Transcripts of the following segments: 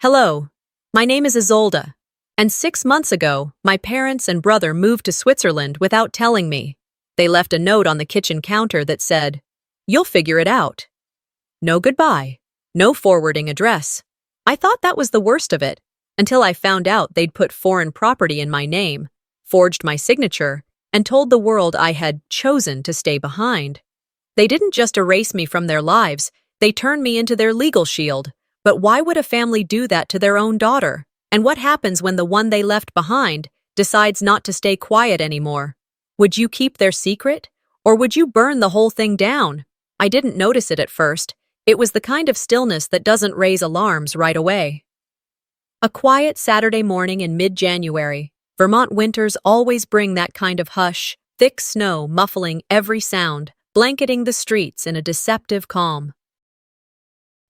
Hello, my name is Isolde, and 6 months ago, my parents and brother moved to Switzerland without telling me. They left a note on the kitchen counter that said, "You'll figure it out." No goodbye, no forwarding address. I thought that was the worst of it, until I found out they'd put foreign property in my name, forged my signature, and told the world I had chosen to stay behind. They didn't just erase me from their lives, they turned me into their legal shield. But why would a family do that to their own daughter? And what happens when the one they left behind decides not to stay quiet anymore? Would you keep their secret? Or would you burn the whole thing down? I didn't notice it at first. It was the kind of stillness that doesn't raise alarms right away. A quiet Saturday morning in mid-January. Vermont winters always bring that kind of hush, thick snow muffling every sound, blanketing the streets in a deceptive calm.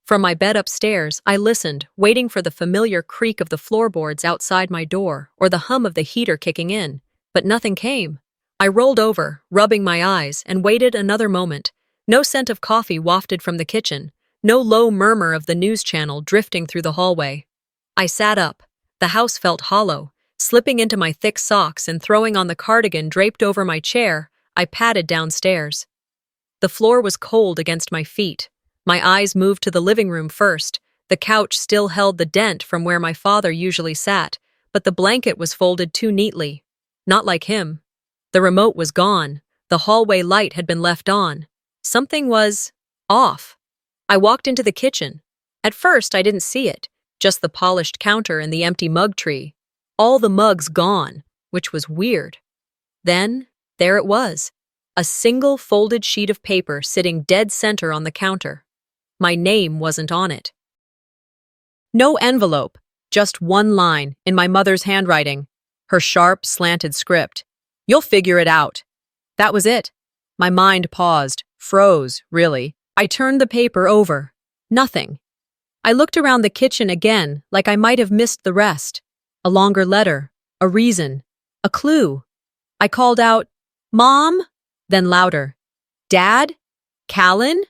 From my bed upstairs, I listened, waiting for the familiar creak of the floorboards outside my door or the hum of the heater kicking in, but nothing came. I rolled over, rubbing my eyes, and waited another moment. No scent of coffee wafted from the kitchen, no low murmur of the news channel drifting through the hallway. I sat up. The house felt hollow. Slipping into my thick socks and throwing on the cardigan draped over my chair, I padded downstairs. The floor was cold against my feet. My eyes moved to the living room first. The couch still held the dent from where my father usually sat, but the blanket was folded too neatly. Not like him. The remote was gone. The hallway light had been left on. Something was off. I walked into the kitchen. At first, I didn't see it, just the polished counter and the empty mug tree. All the mugs gone, which was weird. Then, there it was, a single folded sheet of paper sitting dead center on the counter. My name wasn't on it. No envelope, just one line in my mother's handwriting, her sharp, slanted script. "You'll figure it out." That was it. My mind paused, froze, really. I turned the paper over. Nothing. I looked around the kitchen again, like I might have missed the rest. A longer letter, a reason, a clue. I called out, "Mom?" Then louder, "Dad? Callan?"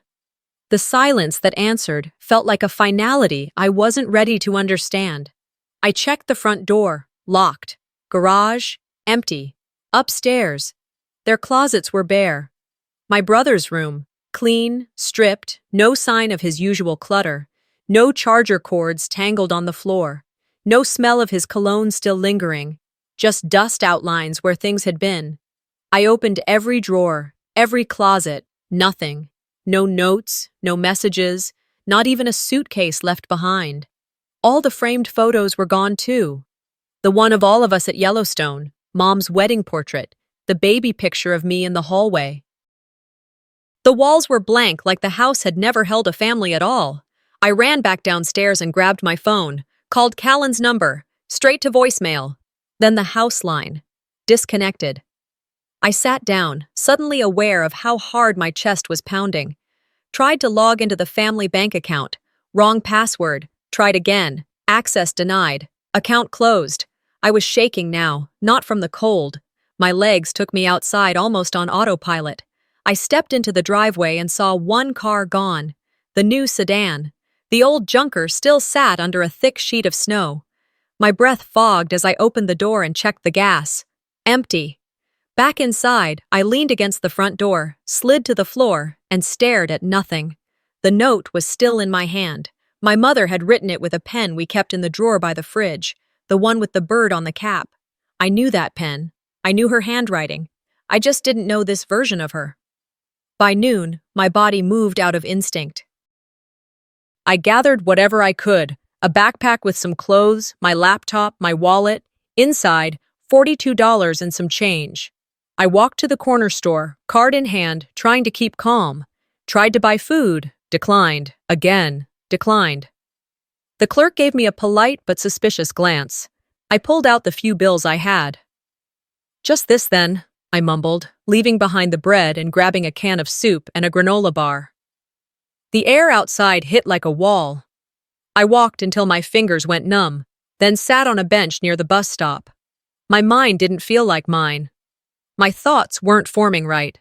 The silence that answered felt like a finality I wasn't ready to understand. I checked the front door, locked. Garage, empty. Upstairs, their closets were bare. My brother's room, clean, stripped, no sign of his usual clutter. No charger cords tangled on the floor. No smell of his cologne still lingering. Just dust outlines where things had been. I opened every drawer, every closet, nothing. No notes, no messages, not even a suitcase left behind. All the framed photos were gone too. The one of all of us at Yellowstone, Mom's wedding portrait, the baby picture of me in the hallway. The walls were blank, like the house had never held a family at all. I ran back downstairs and grabbed my phone, called Callan's number, straight to voicemail. Then the house line. Disconnected. I sat down, suddenly aware of how hard my chest was pounding. Tried to log into the family bank account. Wrong password. Tried again. Access denied. Account closed. I was shaking now, not from the cold. My legs took me outside almost on autopilot. I stepped into the driveway and saw one car gone. The new sedan. The old junker still sat under a thick sheet of snow. My breath fogged as I opened the door and checked the gas. Empty. Back inside, I leaned against the front door, slid to the floor, and stared at nothing. The note was still in my hand. My mother had written it with a pen we kept in the drawer by the fridge, the one with the bird on the cap. I knew that pen. I knew her handwriting. I just didn't know this version of her. By noon, my body moved out of instinct. I gathered whatever I could, a backpack with some clothes, my laptop, my wallet. Inside, $42 and some change. I walked to the corner store, card in hand, trying to keep calm. Tried to buy food. Declined. Again. Declined. The clerk gave me a polite but suspicious glance. I pulled out the few bills I had. "Just this then," I mumbled, leaving behind the bread and grabbing a can of soup and a granola bar. The air outside hit like a wall. I walked until my fingers went numb, then sat on a bench near the bus stop. My mind didn't feel like mine. My thoughts weren't forming right.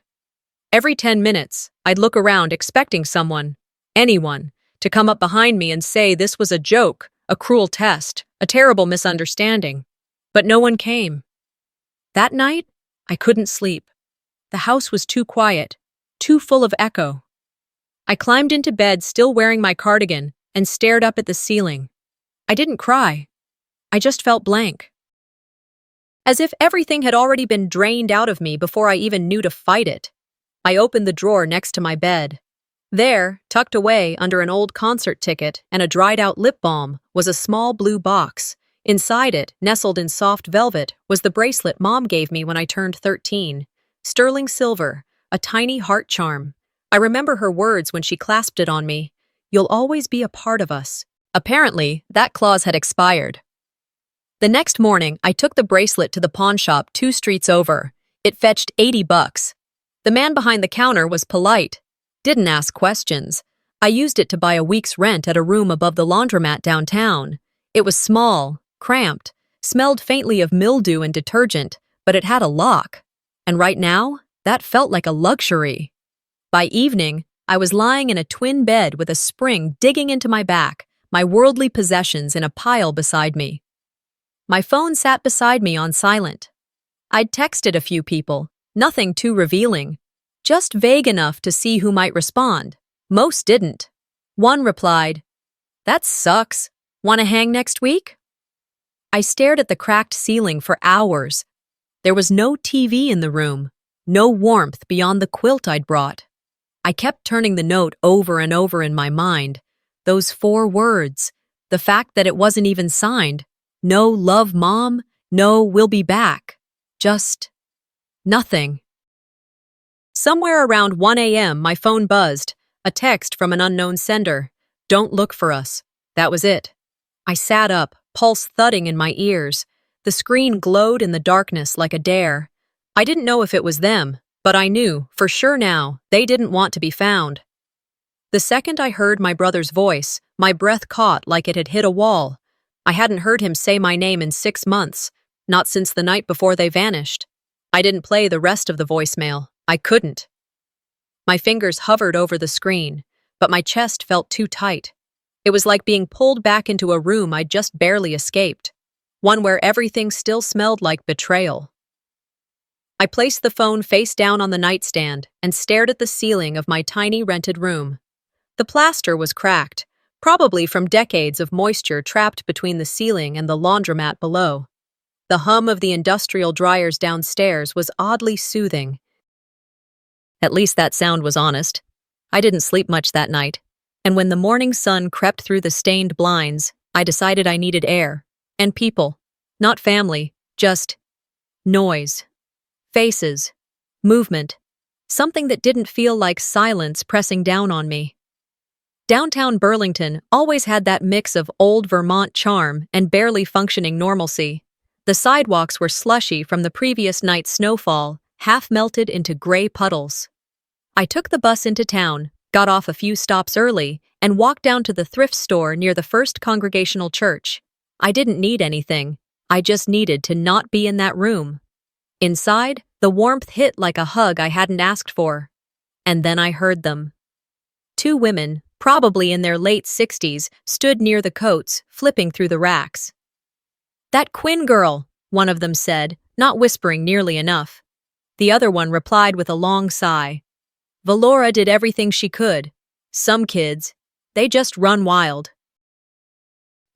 Every 10 minutes, I'd look around expecting someone, anyone, to come up behind me and say this was a joke, a cruel test, a terrible misunderstanding. But no one came. That night, I couldn't sleep. The house was too quiet, too full of echo. I climbed into bed still wearing my cardigan and stared up at the ceiling. I didn't cry. I just felt blank. As if everything had already been drained out of me before I even knew to fight it. I opened the drawer next to my bed. There, tucked away under an old concert ticket and a dried-out lip balm, was a small blue box. Inside it, nestled in soft velvet, was the bracelet Mom gave me when I turned 13. Sterling silver, a tiny heart charm. I remember her words when she clasped it on me. "You'll always be a part of us." Apparently, that clause had expired. The next morning, I took the bracelet to the pawn shop 2 streets over. It fetched $80. The man behind the counter was polite. Didn't ask questions. I used it to buy a week's rent at a room above the laundromat downtown. It was small, cramped, smelled faintly of mildew and detergent, but it had a lock. And right now, that felt like a luxury. By evening, I was lying in a twin bed with a spring digging into my back, my worldly possessions in a pile beside me. My phone sat beside me on silent. I'd texted a few people, nothing too revealing, just vague enough to see who might respond. Most didn't. One replied, "That sucks. Want to hang next week?" I stared at the cracked ceiling for hours. There was no TV in the room, no warmth beyond the quilt I'd brought. I kept turning the note over and over in my mind. Those 4 words, the fact that it wasn't even signed. No "love, Mom," no "we'll be back." Just nothing. Somewhere around 1 a.m., my phone buzzed. A text from an unknown sender. "Don't look for us." That was it. I sat up, pulse thudding in my ears. The screen glowed in the darkness like a dare. I didn't know if it was them, but I knew, for sure now, they didn't want to be found. The second I heard my brother's voice, my breath caught like it had hit a wall. I hadn't heard him say my name in 6 months, not since the night before they vanished. I didn't play the rest of the voicemail. I couldn't. My fingers hovered over the screen, but my chest felt too tight. It was like being pulled back into a room I'd just barely escaped, one where everything still smelled like betrayal. I placed the phone face down on the nightstand and stared at the ceiling of my tiny rented room. The plaster was cracked, probably from decades of moisture trapped between the ceiling and the laundromat below. The hum of the industrial dryers downstairs was oddly soothing. At least that sound was honest. I didn't sleep much that night, and when the morning sun crept through the stained blinds, I decided I needed air. And people. Not family, just noise. Faces. Movement. Something that didn't feel like silence pressing down on me. Downtown Burlington always had that mix of old Vermont charm and barely functioning normalcy. The sidewalks were slushy from the previous night's snowfall, half melted into gray puddles. I took the bus into town, got off a few stops early, and walked down to the thrift store near the First Congregational Church. I didn't need anything. I just needed to not be in that room. Inside, the warmth hit like a hug I hadn't asked for. And then I heard them. 2 women, probably in their late 60s, stood near the coats, flipping through the racks. "That Quinn girl," one of them said, not whispering nearly enough. The other one replied with a long sigh. "Valora did everything she could. Some kids, they just run wild."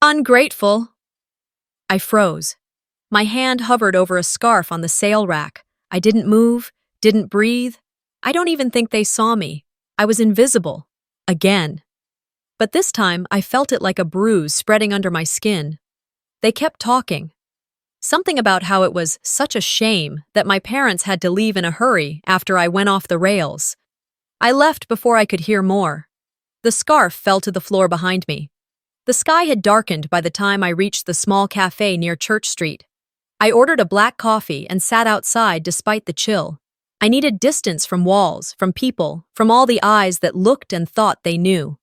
Ungrateful. I froze. My hand hovered over a scarf on the sale rack. I didn't move, didn't breathe. I don't even think they saw me. I was invisible. Again. But this time, I felt it like a bruise spreading under my skin. They kept talking. Something about how it was such a shame that my parents had to leave in a hurry after I went off the rails. I left before I could hear more. The scarf fell to the floor behind me. The sky had darkened by the time I reached the small cafe near Church Street. I ordered a black coffee and sat outside despite the chill. I needed distance from walls, from people, from all the eyes that looked and thought they knew.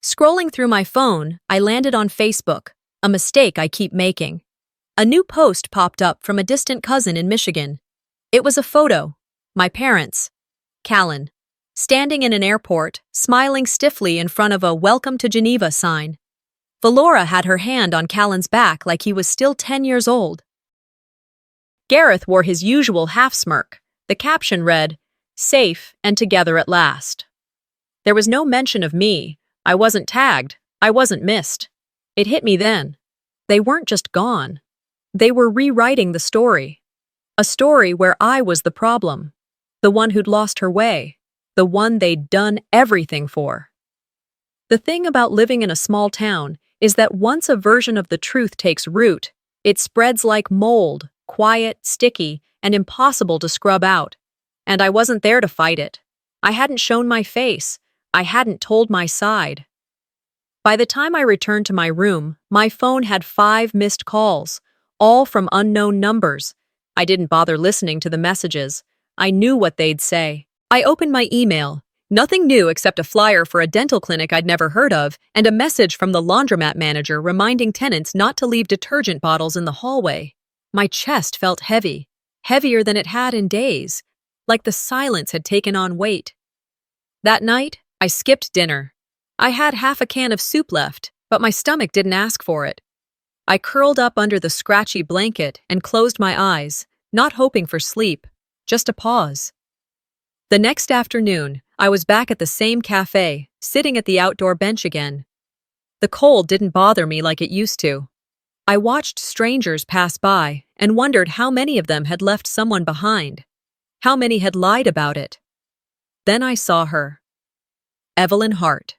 Scrolling through my phone, I landed on Facebook, a mistake I keep making. A new post popped up from a distant cousin in Michigan. It was a photo. My parents. Callan. Standing in an airport, smiling stiffly in front of a "Welcome to Geneva" sign. Valora had her hand on Callan's back like he was still 10 years old. Gareth wore his usual half-smirk. The caption read, "Safe and together at last." There was no mention of me. I wasn't tagged. I wasn't missed. It hit me then. They weren't just gone. They were rewriting the story. A story where I was the problem. The one who'd lost her way. The one they'd done everything for. The thing about living in a small town is that once a version of the truth takes root, it spreads like mold, quiet, sticky, and impossible to scrub out. And I wasn't there to fight it. I hadn't shown my face. I hadn't told my side. By the time I returned to my room, my phone had 5 missed calls, all from unknown numbers. I didn't bother listening to the messages. I knew what they'd say. I opened my email. Nothing new except a flyer for a dental clinic I'd never heard of and a message from the laundromat manager reminding tenants not to leave detergent bottles in the hallway. My chest felt heavy, heavier than it had in days, like the silence had taken on weight. That night, I skipped dinner. I had half a can of soup left, but my stomach didn't ask for it. I curled up under the scratchy blanket and closed my eyes, not hoping for sleep, just a pause. The next afternoon, I was back at the same cafe, sitting at the outdoor bench again. The cold didn't bother me like it used to. I watched strangers pass by and wondered how many of them had left someone behind, how many had lied about it. Then I saw her. Evelyn Hart.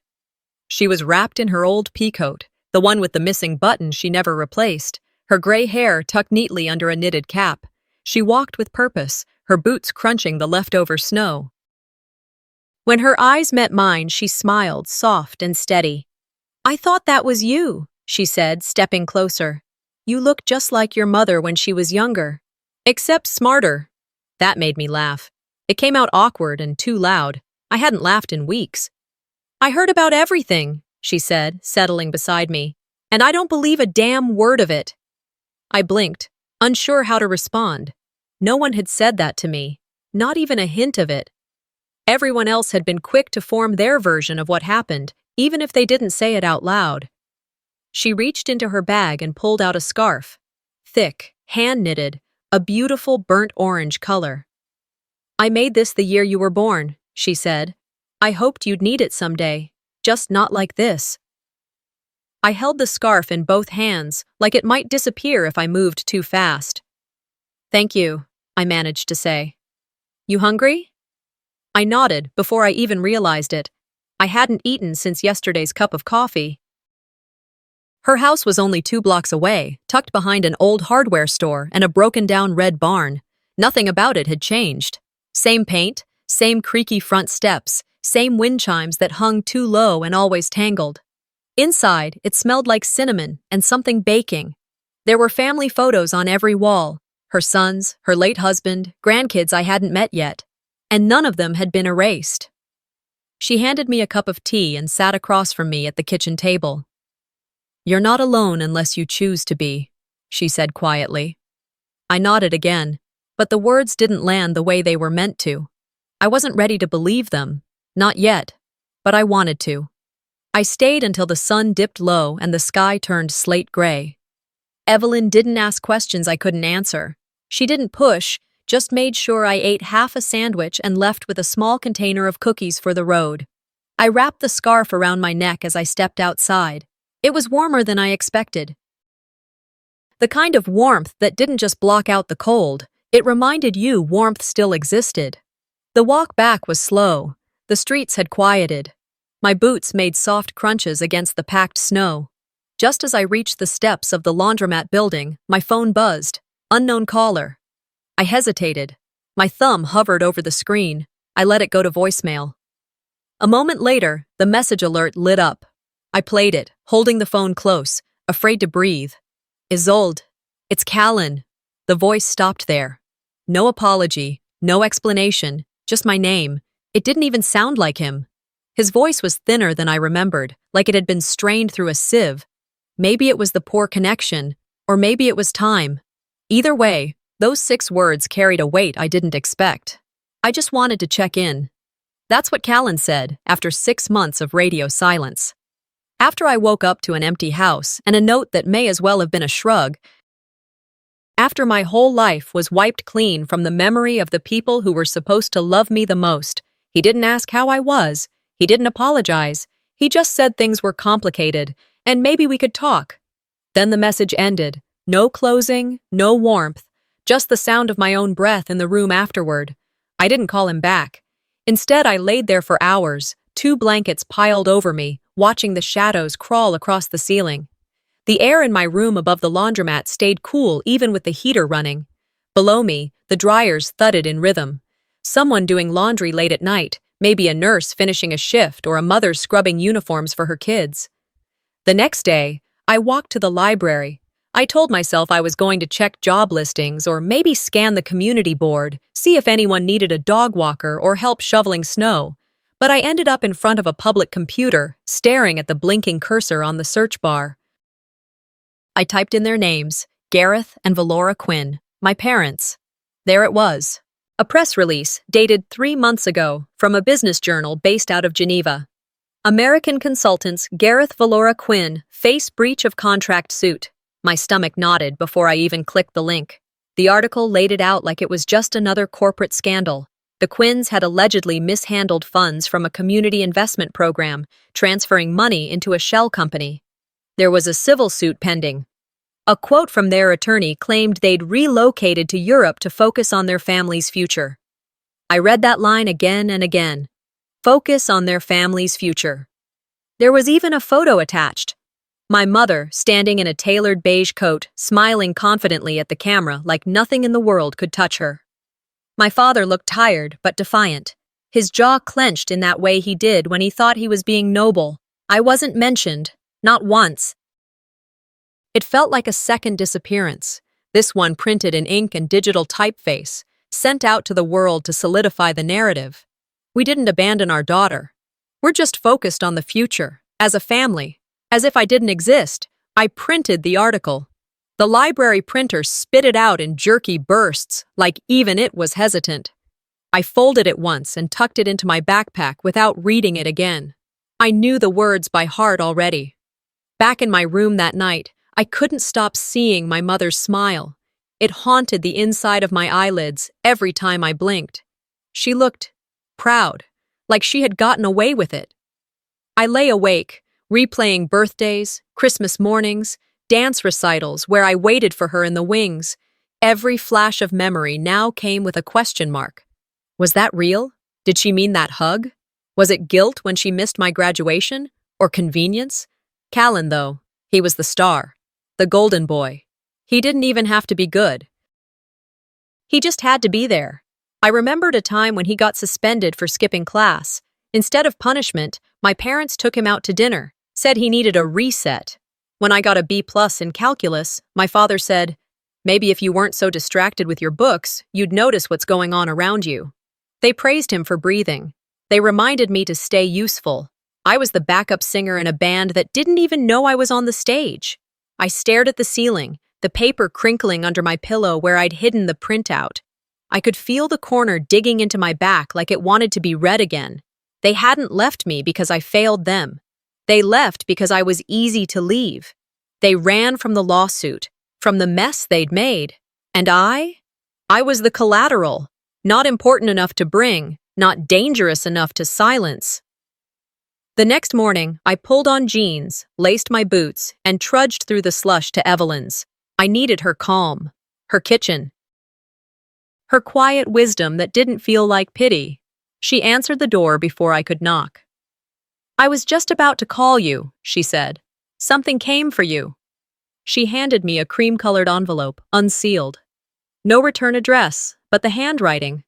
She was wrapped in her old peacoat, the one with the missing button she never replaced, her gray hair tucked neatly under a knitted cap. She walked with purpose, her boots crunching the leftover snow. When her eyes met mine, she smiled, soft and steady. "I thought that was you," she said, stepping closer. "You look just like your mother when she was younger. Except smarter." That made me laugh. It came out awkward and too loud. I hadn't laughed in weeks. "I heard about everything," she said, settling beside me, "and I don't believe a damn word of it." I blinked, unsure how to respond. No one had said that to me, not even a hint of it. Everyone else had been quick to form their version of what happened, even if they didn't say it out loud. She reached into her bag and pulled out a scarf. Thick, hand-knitted, a beautiful burnt orange color. "I made this the year you were born," she said. "I hoped you'd need it someday, just not like this." I held the scarf in both hands, like it might disappear if I moved too fast. "Thank you," I managed to say. "You hungry?" I nodded before I even realized it. I hadn't eaten since yesterday's cup of coffee. Her house was only 2 blocks away, tucked behind an old hardware store and a broken-down red barn. Nothing about it had changed. Same paint, same creaky front steps, same wind chimes that hung too low and always tangled. Inside, it smelled like cinnamon and something baking. There were family photos on every wall. Her sons, her late husband, grandkids I hadn't met yet. And none of them had been erased. She handed me a cup of tea and sat across from me at the kitchen table. "You're not alone unless you choose to be," she said quietly. I nodded again, but the words didn't land the way they were meant to. I wasn't ready to believe them. Not yet, but I wanted to. I stayed until the sun dipped low and the sky turned slate gray. Evelyn didn't ask questions I couldn't answer. She didn't push, just made sure I ate half a sandwich and left with a small container of cookies for the road. I wrapped the scarf around my neck as I stepped outside. It was warmer than I expected. The kind of warmth that didn't just block out the cold, it reminded you warmth still existed. The walk back was slow. The streets had quieted. My boots made soft crunches against the packed snow. Just as I reached the steps of the laundromat building, my phone buzzed. Unknown caller. I hesitated. My thumb hovered over the screen. I let it go to voicemail. A moment later, the message alert lit up. I played it, holding the phone close, afraid to breathe. "Isolde, it's Callan." The voice stopped there. No apology, no explanation, just my name. It didn't even sound like him. His voice was thinner than I remembered, like it had been strained through a sieve. Maybe it was the poor connection, or maybe it was time. Either way, those 6 words carried a weight I didn't expect. I just wanted to check in. That's what Callan said after 6 months of radio silence. After I woke up to an empty house and a note that may as well have been a shrug, after my whole life was wiped clean from the memory of the people who were supposed to love me the most, he didn't ask how I was, he didn't apologize, he just said things were complicated, and maybe we could talk. Then the message ended. No closing, no warmth, just the sound of my own breath in the room afterward. I didn't call him back. Instead, I laid there for hours, 2 blankets piled over me, watching the shadows crawl across the ceiling. The air in my room above the laundromat stayed cool even with the heater running. Below me, the dryers thudded in rhythm. Someone doing laundry late at night, maybe a nurse finishing a shift or a mother scrubbing uniforms for her kids. The next day, I walked to the library. I told myself I was going to check job listings or maybe scan the community board, see if anyone needed a dog walker or help shoveling snow. But I ended up in front of a public computer, staring at the blinking cursor on the search bar. I typed in their names, Gareth and Valora Quinn, my parents. There it was. A press release dated 3 months ago from a business journal based out of Geneva. American consultants Gareth Valora Quinn face breach of contract suit. My stomach knotted before I even clicked the link. The article laid it out like it was just another corporate scandal. The Quinns had allegedly mishandled funds from a community investment program, transferring money into a shell company. There was a civil suit pending. A quote from their attorney claimed they'd relocated to Europe to focus on their family's future. I read that line again and again. Focus on their family's future. There was even a photo attached. My mother, standing in a tailored beige coat, smiling confidently at the camera like nothing in the world could touch her. My father looked tired but defiant. His jaw clenched in that way he did when he thought he was being noble. I wasn't mentioned, not once. It felt like a second disappearance, this one printed in ink and digital typeface, sent out to the world to solidify the narrative. We didn't abandon our daughter. We're just focused on the future, as a family. As if I didn't exist, I printed the article. The library printer spit it out in jerky bursts, like even it was hesitant. I folded it once and tucked it into my backpack without reading it again. I knew the words by heart already. Back in my room that night, I couldn't stop seeing my mother's smile. It haunted the inside of my eyelids every time I blinked. She looked proud, like she had gotten away with it. I lay awake, replaying birthdays, Christmas mornings, dance recitals where I waited for her in the wings. Every flash of memory now came with a question mark. Was that real? Did she mean that hug? Was it guilt when she missed my graduation? Or convenience? Callan, though, he was the star. The golden boy. He didn't even have to be good. He just had to be there. I remembered a time when he got suspended for skipping class. Instead of punishment, my parents took him out to dinner, said he needed a reset. When I got a B+ in calculus, my father said, "Maybe if you weren't so distracted with your books, you'd notice what's going on around you." They praised him for breathing. They reminded me to stay useful. I was the backup singer in a band that didn't even know I was on the stage. I stared at the ceiling, the paper crinkling under my pillow where I'd hidden the printout. I could feel the corner digging into my back like it wanted to be read again. They hadn't left me because I failed them. They left because I was easy to leave. They ran from the lawsuit, from the mess they'd made. And I was the collateral, not important enough to bring, not dangerous enough to silence. The next morning, I pulled on jeans, laced my boots, and trudged through the slush to Evelyn's. I needed her calm, her kitchen, her quiet wisdom that didn't feel like pity. She answered the door before I could knock. "I was just about to call you," she said. "Something came for you." She handed me a cream-colored envelope, unsealed. No return address, but the handwriting.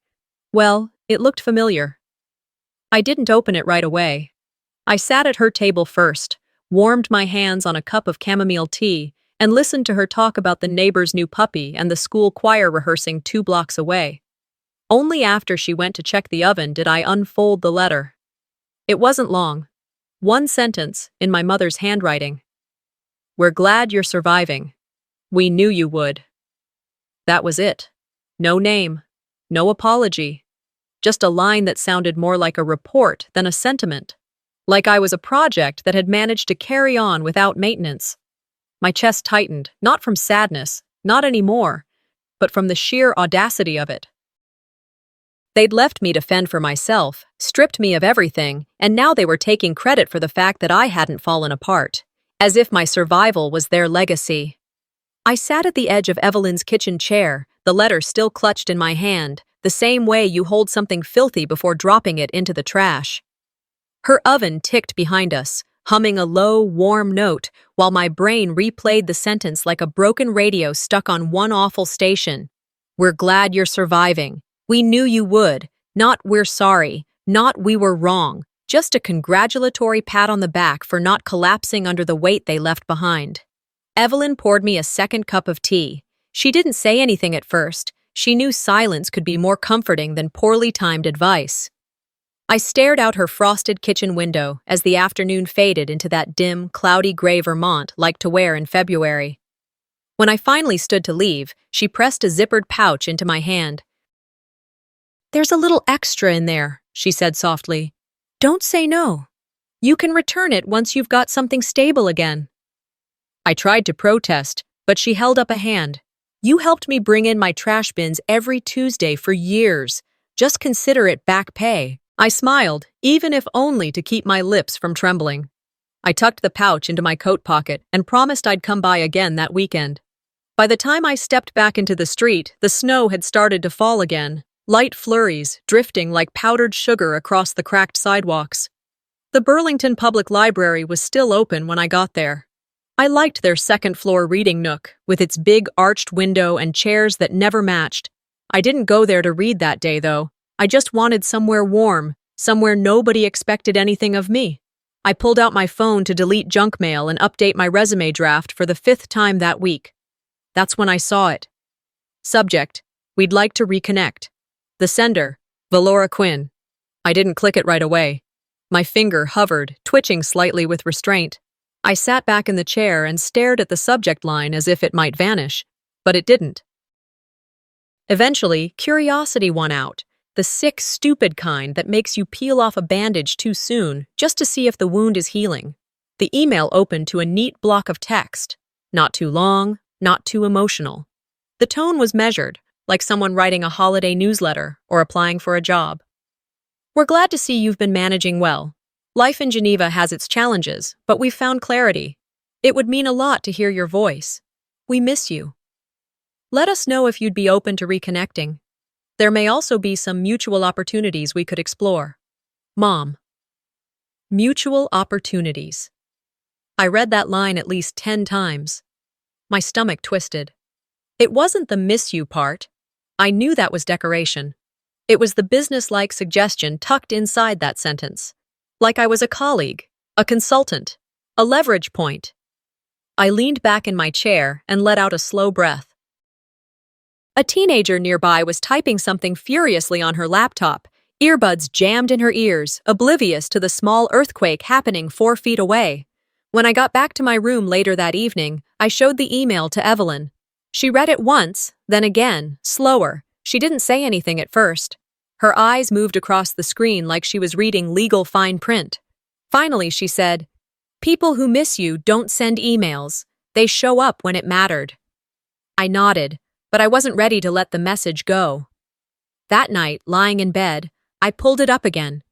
Well, it looked familiar. I didn't open it right away. I sat at her table first, warmed my hands on a cup of chamomile tea, and listened to her talk about the neighbor's new puppy and the school choir rehearsing 2 blocks away. Only after she went to check the oven did I unfold the letter. It wasn't long. 1 sentence in my mother's handwriting. "We're glad you're surviving. We knew you would." That was it. No name, no apology. Just a line that sounded more like a report than a sentiment. like I was a project that had managed to carry on without maintenance. My chest tightened, not from sadness, not anymore, but from the sheer audacity of it. They'd left me to fend for myself, stripped me of everything, and now they were taking credit for the fact that I hadn't fallen apart, as if my survival was their legacy. I sat at the edge of Evelyn's kitchen chair, the letter still clutched in my hand, the same way you hold something filthy before dropping it into the trash. Her oven ticked behind us, humming a low, warm note, while my brain replayed the sentence like a broken radio stuck on one awful station. "We're glad you're surviving. We knew you would. Not we're sorry. Not we were wrong. Just a congratulatory pat on the back for not collapsing under the weight they left behind." Evelyn poured me a second cup of tea. She didn't say anything at first. She knew silence could be more comforting than poorly timed advice. I stared out her frosted kitchen window as the afternoon faded into that dim, cloudy gray Vermont liked to wear in February. When I finally stood to leave, she pressed a zippered pouch into my hand. "There's a little extra in there," she said softly. "Don't say no. You can return it once you've got something stable again." I tried to protest, but she held up a hand. "You helped me bring in my trash bins every Tuesday for years. Just consider it back pay." I smiled, even if only to keep my lips from trembling. I tucked the pouch into my coat pocket and promised I'd come by again that weekend. By the time I stepped back into the street, the snow had started to fall again, light flurries drifting like powdered sugar across the cracked sidewalks. The Burlington Public Library was still open when I got there. I liked their second-floor reading nook, with its big arched window and chairs that never matched. I didn't go there to read that day, though. I just wanted somewhere warm, somewhere nobody expected anything of me. I pulled out my phone to delete junk mail and update my resume draft for the 5th time that week. That's when I saw it. Subject: "We'd like to reconnect." The sender: Valora Quinn. I didn't click it right away. My finger hovered, twitching slightly with restraint. I sat back in the chair and stared at the subject line as if it might vanish, but it didn't. Eventually, curiosity won out. The sick, stupid kind that makes you peel off a bandage too soon just to see if the wound is healing. The email opened to a neat block of text. Not too long, not too emotional. The tone was measured, like someone writing a holiday newsletter or applying for a job. "We're glad to see you've been managing well. Life in Geneva has its challenges, but we've found clarity. It would mean a lot to hear your voice. We miss you. Let us know if you'd be open to reconnecting. There may also be some mutual opportunities we could explore. Mom." Mutual opportunities. I read that line at least 10 times. My stomach twisted. It wasn't the "miss you" part. I knew that was decoration. It was the business-like suggestion tucked inside that sentence. Like I was a colleague, a consultant, a leverage point. I leaned back in my chair and let out a slow breath. A teenager nearby was typing something furiously on her laptop, earbuds jammed in her ears, oblivious to the small earthquake happening 4 feet away. When I got back to my room later that evening, I showed the email to Evelyn. She read it once, then again, slower. She didn't say anything at first. Her eyes moved across the screen like she was reading legal fine print. Finally, she said, "People who miss you don't send emails. They show up when it mattered." I nodded, but I wasn't ready to let the message go. That night, lying in bed, I pulled it up again.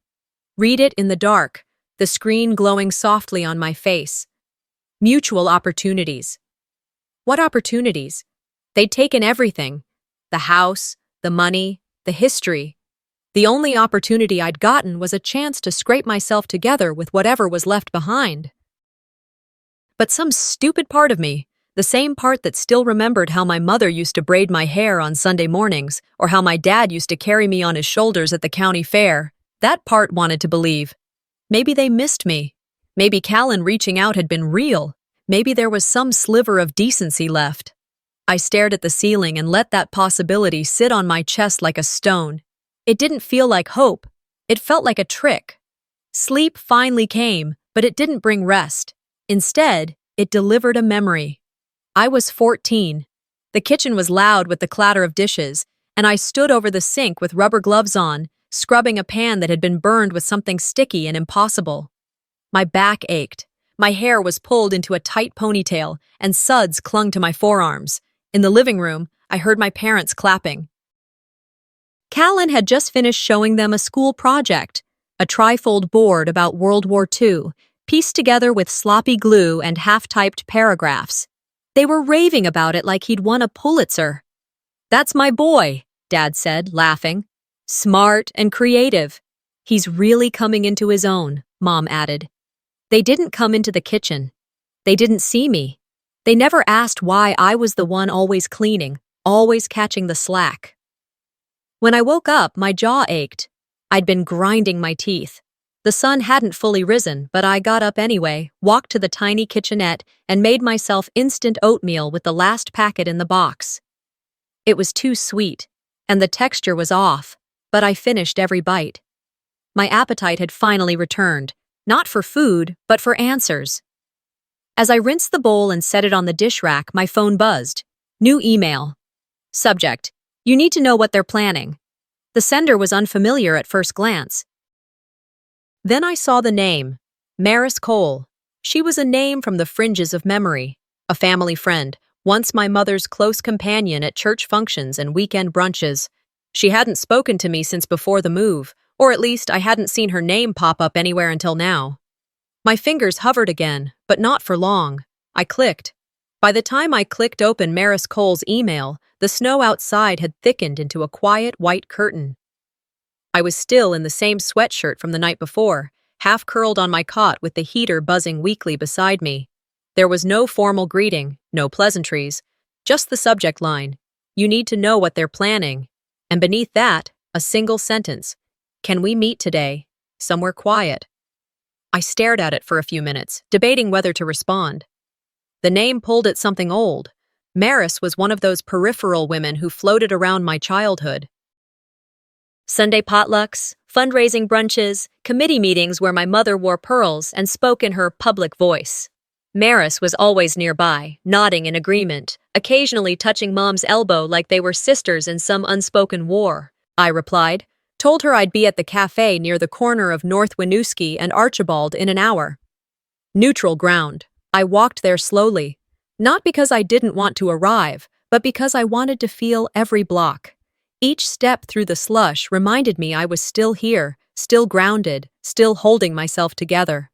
Read it in the dark, the screen glowing softly on my face. Mutual opportunities. What opportunities? They'd taken everything. The house, the money, the history. The only opportunity I'd gotten was a chance to scrape myself together with whatever was left behind. But some stupid part of me, the same part that still remembered how my mother used to braid my hair on Sunday mornings, or how my dad used to carry me on his shoulders at the county fair, that part wanted to believe. Maybe they missed me. Maybe Callan reaching out had been real. Maybe there was some sliver of decency left. I stared at the ceiling and let that possibility sit on my chest like a stone. It didn't feel like hope. It felt like a trick. Sleep finally came, but it didn't bring rest. Instead, it delivered a memory. I was 14. The kitchen was loud with the clatter of dishes, and I stood over the sink with rubber gloves on, scrubbing a pan that had been burned with something sticky and impossible. My back ached. My hair was pulled into a tight ponytail, and suds clung to my forearms. In the living room, I heard my parents clapping. Callan had just finished showing them a school project, a trifold board about World War II, pieced together with sloppy glue and half-typed paragraphs. They were raving about it like he'd won a Pulitzer. "That's my boy," Dad said, laughing. "Smart and creative. He's really coming into his own," Mom added. They didn't come into the kitchen. They didn't see me. They never asked why I was the one always cleaning, always catching the slack. When I woke up, my jaw ached. I'd been grinding my teeth. The sun hadn't fully risen, but I got up anyway, walked to the tiny kitchenette, and made myself instant oatmeal with the last packet in the box. It was too sweet, and the texture was off, but I finished every bite. My appetite had finally returned, not for food, but for answers. As I rinsed the bowl and set it on the dish rack, my phone buzzed. New email. Subject: You need to know what they're planning. The sender was unfamiliar at first glance. Then I saw the name, Maris Cole. She was a name from the fringes of memory, a family friend, once my mother's close companion at church functions and weekend brunches. She hadn't spoken to me since before the move, or at least I hadn't seen her name pop up anywhere until now. My fingers hovered again, but not for long. I clicked. By the time I clicked open Maris Cole's email, the snow outside had thickened into a quiet white curtain. I was still in the same sweatshirt from the night before, half curled on my cot with the heater buzzing weakly beside me. There was no formal greeting, no pleasantries, just the subject line, "You need to know what they're planning," and beneath that, a single sentence, "Can we meet today, somewhere quiet?" I stared at it for a few minutes, debating whether to respond. The name pulled at something old. Maris was one of those peripheral women who floated around my childhood. Sunday potlucks, fundraising brunches, committee meetings where my mother wore pearls and spoke in her public voice. Maris was always nearby, nodding in agreement, occasionally touching Mom's elbow like they were sisters in some unspoken war. I replied, told her I'd be at the cafe near the corner of North Winooski and Archibald in an hour. Neutral ground. I walked there slowly, not because I didn't want to arrive, but because I wanted to feel every block. Each step through the slush reminded me I was still here, still grounded, still holding myself together.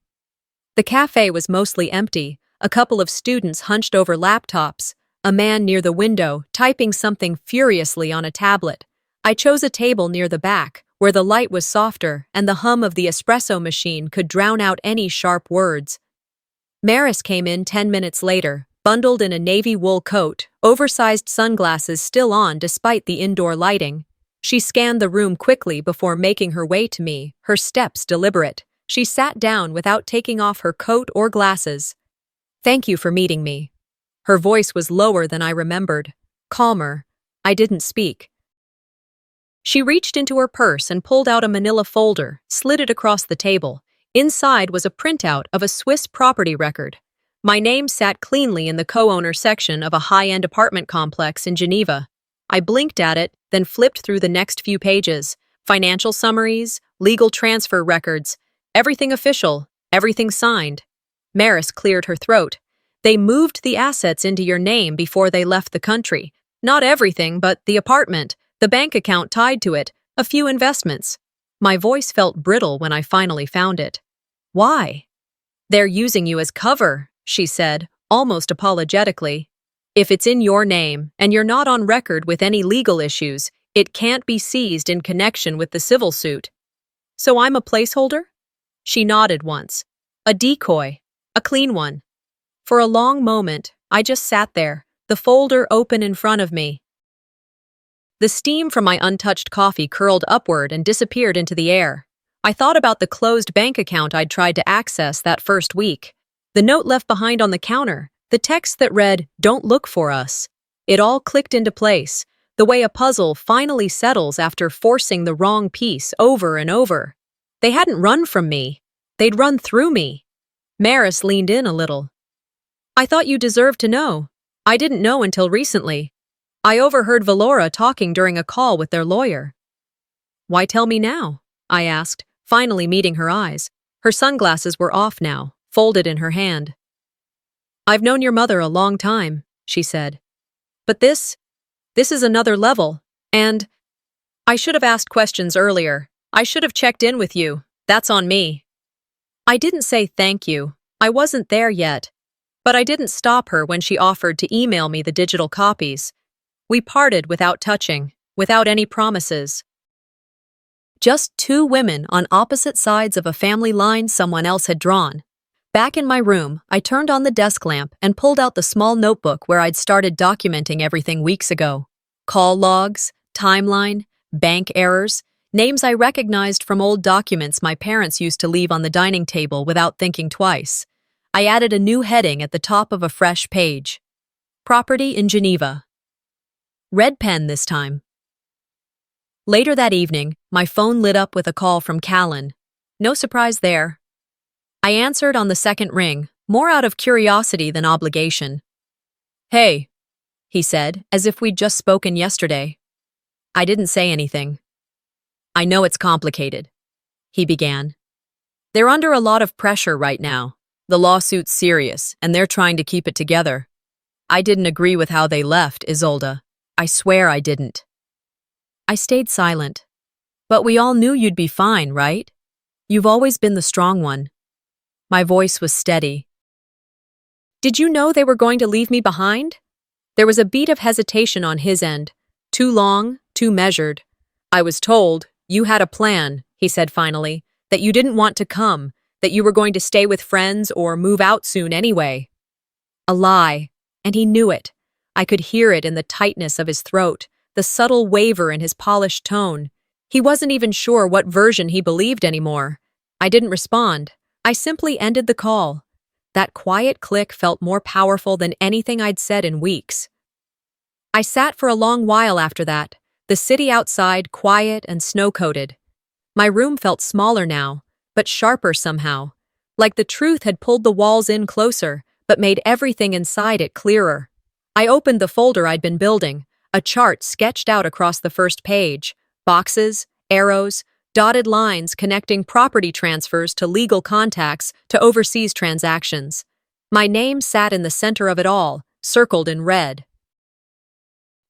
The cafe was mostly empty, a couple of students hunched over laptops, a man near the window typing something furiously on a tablet. I chose a table near the back, where the light was softer and the hum of the espresso machine could drown out any sharp words. Maris came in 10 minutes later, bundled in a navy wool coat, oversized sunglasses still on despite the indoor lighting. She scanned the room quickly before making her way to me, her steps deliberate. She sat down without taking off her coat or glasses. "Thank you for meeting me." Her voice was lower than I remembered, calmer. I didn't speak. She reached into her purse and pulled out a manila folder, slid it across the table. Inside was a printout of a Swiss property record. My name sat cleanly in the co-owner section of a high-end apartment complex in Geneva. I blinked at it, then flipped through the next few pages. Financial summaries, legal transfer records, everything official, everything signed. Maris cleared her throat. "They moved the assets into your name before they left the country. Not everything, but the apartment, the bank account tied to it, a few investments." My voice felt brittle when I finally found it. "Why?" "They're using you as cover," she said, almost apologetically. "If it's in your name, and you're not on record with any legal issues, it can't be seized in connection with the civil suit." "So I'm a placeholder?" She nodded once. "A decoy. A clean one." For a long moment, I just sat there, the folder open in front of me. The steam from my untouched coffee curled upward and disappeared into the air. I thought about the closed bank account I'd tried to access that first week. The note left behind on the counter, the text that read, "Don't look for us." It all clicked into place, the way a puzzle finally settles after forcing the wrong piece over and over. They hadn't run from me. They'd run through me. Maris leaned in a little. "I thought you deserved to know. I didn't know until recently. I overheard Valora talking during a call with their lawyer." "Why tell me now?" I asked, finally meeting her eyes. Her sunglasses were off now, folded in her hand. "I've known your mother a long time," she said. "But this is another level, and I should have asked questions earlier. I should have checked in with you. That's on me." I didn't say thank you. I wasn't there yet. But I didn't stop her when she offered to email me the digital copies. We parted without touching, without any promises. Just two women on opposite sides of a family line someone else had drawn. Back in my room, I turned on the desk lamp and pulled out the small notebook where I'd started documenting everything weeks ago. Call logs, timeline, bank errors, names I recognized from old documents my parents used to leave on the dining table without thinking twice. I added a new heading at the top of a fresh page. Property in Geneva. Red pen this time. Later that evening, my phone lit up with a call from Callan. No surprise there. I answered on the second ring, more out of curiosity than obligation. "Hey," he said, as if we'd just spoken yesterday. I didn't say anything. "I know it's complicated," he began. "They're under a lot of pressure right now. The lawsuit's serious, and they're trying to keep it together. I didn't agree with how they left, Isolde. I swear I didn't." I stayed silent. "But we all knew you'd be fine, right? You've always been the strong one." My voice was steady. "Did you know they were going to leave me behind?" There was a beat of hesitation on his end. Too long, too measured. "I was told you had a plan," he said finally, "that you didn't want to come, that you were going to stay with friends or move out soon anyway." A lie, and he knew it. I could hear it in the tightness of his throat, the subtle waver in his polished tone. He wasn't even sure what version he believed anymore. I didn't respond. I simply ended the call. That quiet click felt more powerful than anything I'd said in weeks. I sat for a long while after that, the city outside quiet and snow-coated. My room felt smaller now, but sharper somehow, like the truth had pulled the walls in closer, but made everything inside it clearer. I opened the folder I'd been building, a chart sketched out across the first page, boxes, arrows, dotted lines connecting property transfers to legal contacts to overseas transactions. My name sat in the center of it all, circled in red.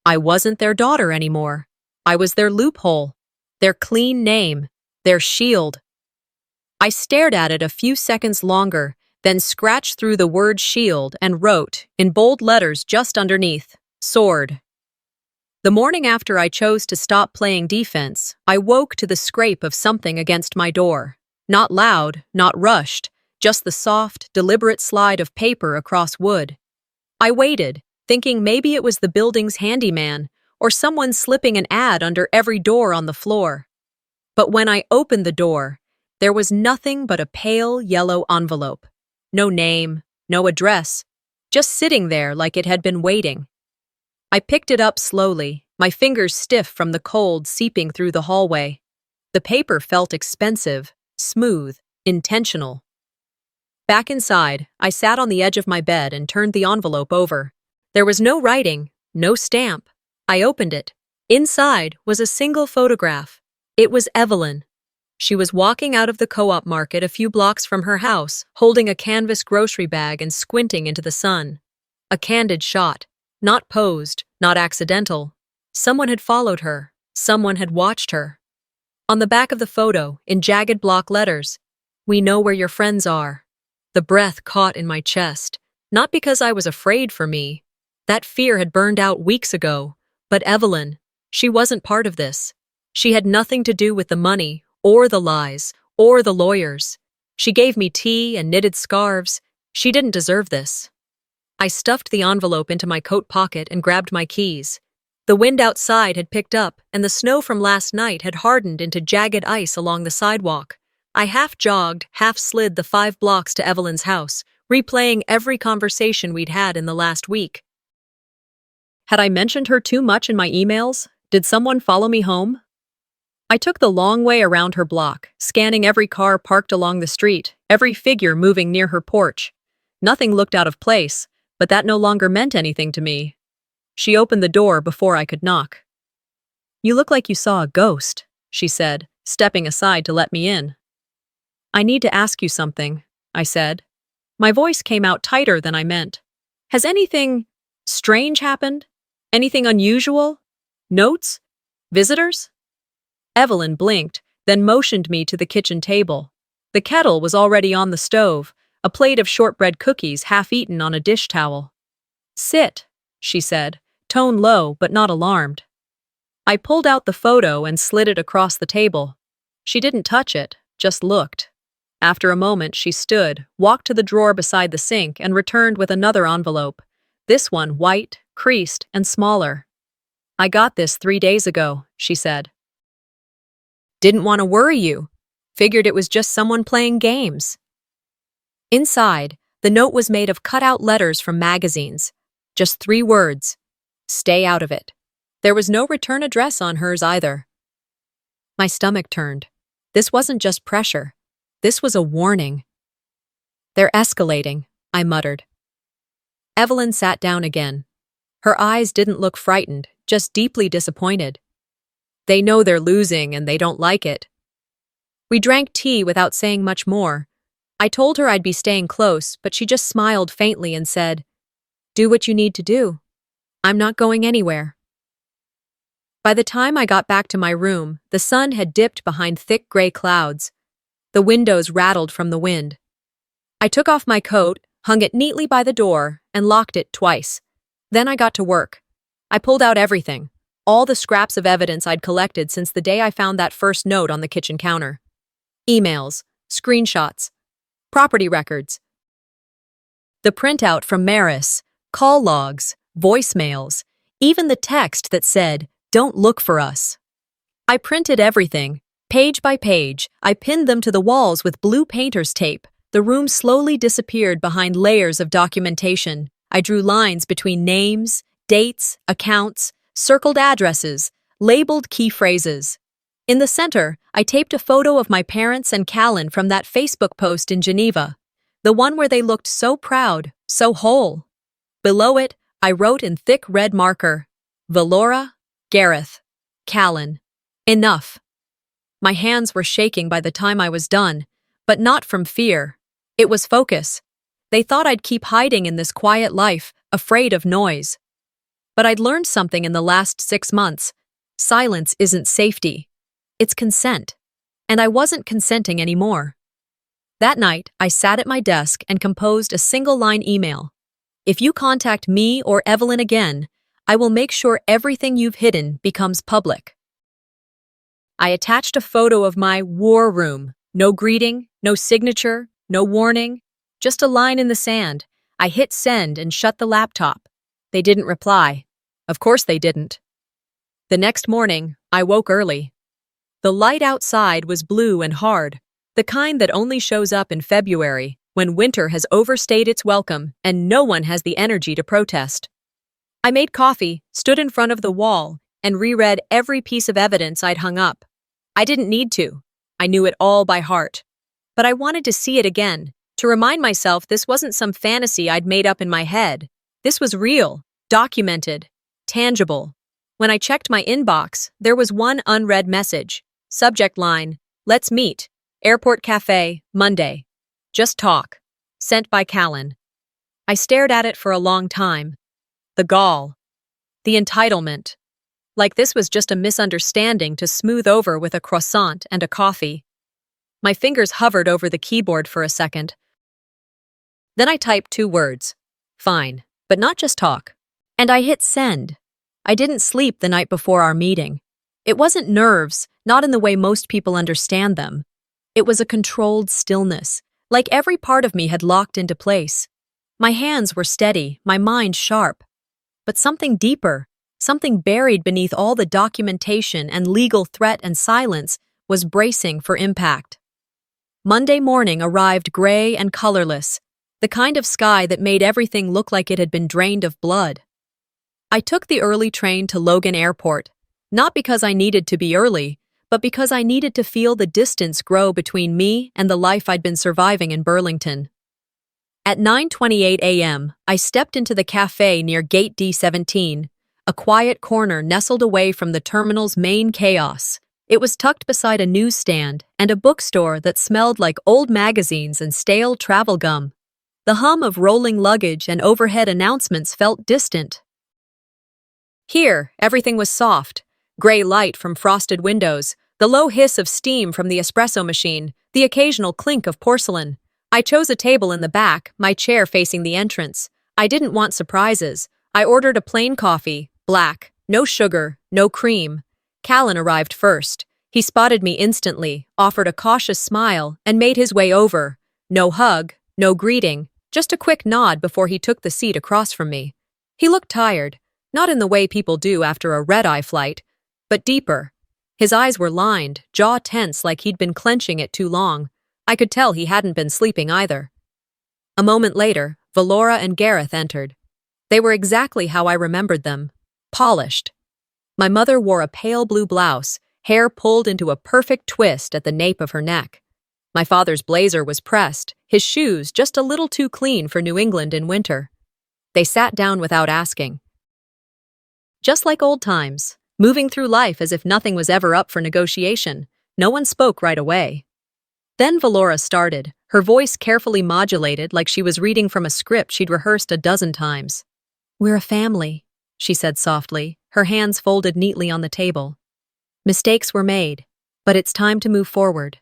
I wasn't their daughter anymore. I was their loophole, their clean name, their shield. I stared at it a few seconds longer, then scratched through the word shield and wrote, in bold letters just underneath, sword. The morning after I chose to stop playing defense, I woke to the scrape of something against my door. Not loud, not rushed, just the soft, deliberate slide of paper across wood. I waited, thinking maybe it was the building's handyman, or someone slipping an ad under every door on the floor. But when I opened the door, there was nothing but a pale yellow envelope. No name, no address, just sitting there like it had been waiting. I picked it up slowly, my fingers stiff from the cold seeping through the hallway. The paper felt expensive, smooth, intentional. Back inside, I sat on the edge of my bed and turned the envelope over. There was no writing, no stamp. I opened it. Inside was a single photograph. It was Evelyn. She was walking out of the co-op market a few blocks from her house, holding a canvas grocery bag and squinting into the sun. A candid shot. Not posed, not accidental. Someone had followed her. Someone had watched her. On the back of the photo, in jagged block letters, "We know where your friends are." The breath caught in my chest, not because I was afraid for me. That fear had burned out weeks ago. But Evelyn, she wasn't part of this. She had nothing to do with the money, or the lies, or the lawyers. She gave me tea and knitted scarves. She didn't deserve this. I stuffed the envelope into my coat pocket and grabbed my keys. The wind outside had picked up, and the snow from last night had hardened into jagged ice along the sidewalk. I half jogged, half slid the 5 blocks to Evelyn's house, replaying every conversation we'd had in the last week. Had I mentioned her too much in my emails? Did someone follow me home? I took the long way around her block, scanning every car parked along the street, every figure moving near her porch. Nothing looked out of place, but that no longer meant anything to me. She opened the door before I could knock. "You look like you saw a ghost," she said, stepping aside to let me in. I need to ask you something, I said. My voice came out tighter than I meant. Has anything strange happened? Anything unusual? Notes? Visitors? Evelyn blinked, then motioned me to the kitchen table. The kettle was already on the stove, a plate of shortbread cookies half-eaten on a dish towel. Sit, she said, tone low but not alarmed. I pulled out the photo and slid it across the table. She didn't touch it, just looked. After a moment, she stood, walked to the drawer beside the sink, and returned with another envelope. This one white, creased, and smaller. I got this 3 days ago, she said. Didn't want to worry you. Figured it was just someone playing games. Inside, the note was made of cut-out letters from magazines. Just 3 words. Stay out of it. There was no return address on hers either. My stomach turned. This wasn't just pressure. This was a warning. They're escalating, I muttered. Evelyn sat down again. Her eyes didn't look frightened, just deeply disappointed. They know they're losing and they don't like it. We drank tea without saying much more. I told her I'd be staying close, but she just smiled faintly and said, "Do what you need to do. I'm not going anywhere." By the time I got back to my room, the sun had dipped behind thick gray clouds. The windows rattled from the wind. I took off my coat, hung it neatly by the door, and locked it twice. Then I got to work. I pulled out everything, all the scraps of evidence I'd collected since the day I found that first note on the kitchen counter. Emails, screenshots, property records. The printout from Maris, call logs, voicemails, even the text that said, "Don't look for us." I printed everything, page by page. I pinned them to the walls with blue painter's tape. The room slowly disappeared behind layers of documentation. I drew lines between names, dates, accounts, circled addresses, labeled key phrases. In the center, I taped a photo of my parents and Callan from that Facebook post in Geneva, the one where they looked so proud, so whole. Below it, I wrote in thick red marker, "Valora, Gareth, Callan. Enough." My hands were shaking by the time I was done, but not from fear. It was focus. They thought I'd keep hiding in this quiet life, afraid of noise. But I'd learned something in the last 6 months. Silence isn't safety. It's consent. And I wasn't consenting anymore. That night, I sat at my desk and composed a single-line email. "If you contact me or Evelyn again, I will make sure everything you've hidden becomes public." I attached a photo of my war room. No greeting, no signature, no warning, just a line in the sand. I hit send and shut the laptop. They didn't reply. Of course they didn't. The next morning, I woke early. The light outside was blue and hard, the kind that only shows up in February, when winter has overstayed its welcome and no one has the energy to protest. I made coffee, stood in front of the wall, and reread every piece of evidence I'd hung up. I didn't need to. I knew it all by heart. But I wanted to see it again, to remind myself this wasn't some fantasy I'd made up in my head. This was real, documented, tangible. When I checked my inbox, there was one unread message. Subject line, "Let's meet. Airport Cafe, Monday. Just talk." Sent by Callan. I stared at it for a long time. The gall. The entitlement. Like this was just a misunderstanding to smooth over with a croissant and a coffee. My fingers hovered over the keyboard for a second. Then I typed 2 words. Fine, but not just talk. And I hit send. I didn't sleep the night before our meeting. It wasn't nerves, not in the way most people understand them. It was a controlled stillness, like every part of me had locked into place. My hands were steady, my mind sharp. But something deeper, something buried beneath all the documentation and legal threat and silence, was bracing for impact. Monday morning arrived gray and colorless, the kind of sky that made everything look like it had been drained of blood. I took the early train to Logan Airport, not because I needed to be early, but because I needed to feel the distance grow between me and the life I'd been surviving in Burlington. At 9:28 a.m., I stepped into the cafe near Gate D17, a quiet corner nestled away from the terminal's main chaos. It was tucked beside a newsstand and a bookstore that smelled like old magazines and stale travel gum. The hum of rolling luggage and overhead announcements felt distant. Here, everything was soft. Gray light from frosted windows, the low hiss of steam from the espresso machine, the occasional clink of porcelain. I chose a table in the back, my chair facing the entrance. I didn't want surprises. I ordered a plain coffee, black, no sugar, no cream. Callan arrived first. He spotted me instantly, offered a cautious smile, and made his way over. No hug, no greeting, just a quick nod before he took the seat across from me. He looked tired, not in the way people do after a red-eye flight, but deeper. His eyes were lined, jaw tense like he'd been clenching it too long. I could tell he hadn't been sleeping either. A moment later, Valora and Gareth entered. They were exactly how I remembered them, polished. My mother wore a pale blue blouse, hair pulled into a perfect twist at the nape of her neck. My father's blazer was pressed, his shoes just a little too clean for New England in winter. They sat down without asking. Just like old times, moving through life as if nothing was ever up for negotiation. No one spoke right away. Then Valora started, her voice carefully modulated like she was reading from a script she'd rehearsed a dozen times. "We're a family," she said softly, her hands folded neatly on the table. "Mistakes were made, but it's time to move forward."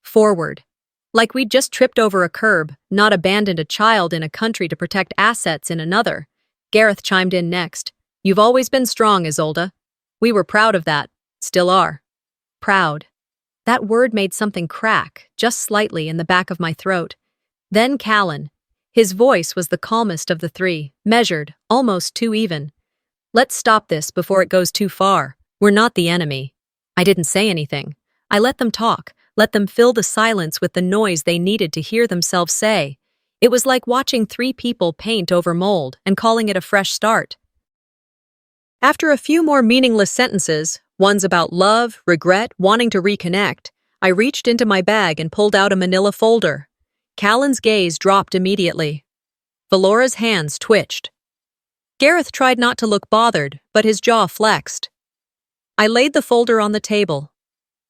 Forward. Like we'd just tripped over a curb, not abandoned a child in a country to protect assets in another. Gareth chimed in next. "You've always been strong, Isolde. We were proud of that. Still are." Proud. That word made something crack, just slightly in the back of my throat. Then Callan. His voice was the calmest of the three, measured, almost too even. "Let's stop this before it goes too far. We're not the enemy." I didn't say anything. I let them talk, let them fill the silence with the noise they needed to hear themselves say. It was like watching three people paint over mold and calling it a fresh start. After a few more meaningless sentences, ones about love, regret, wanting to reconnect, I reached into my bag and pulled out a manila folder. Callan's gaze dropped immediately. Valora's hands twitched. Gareth tried not to look bothered, but his jaw flexed. I laid the folder on the table,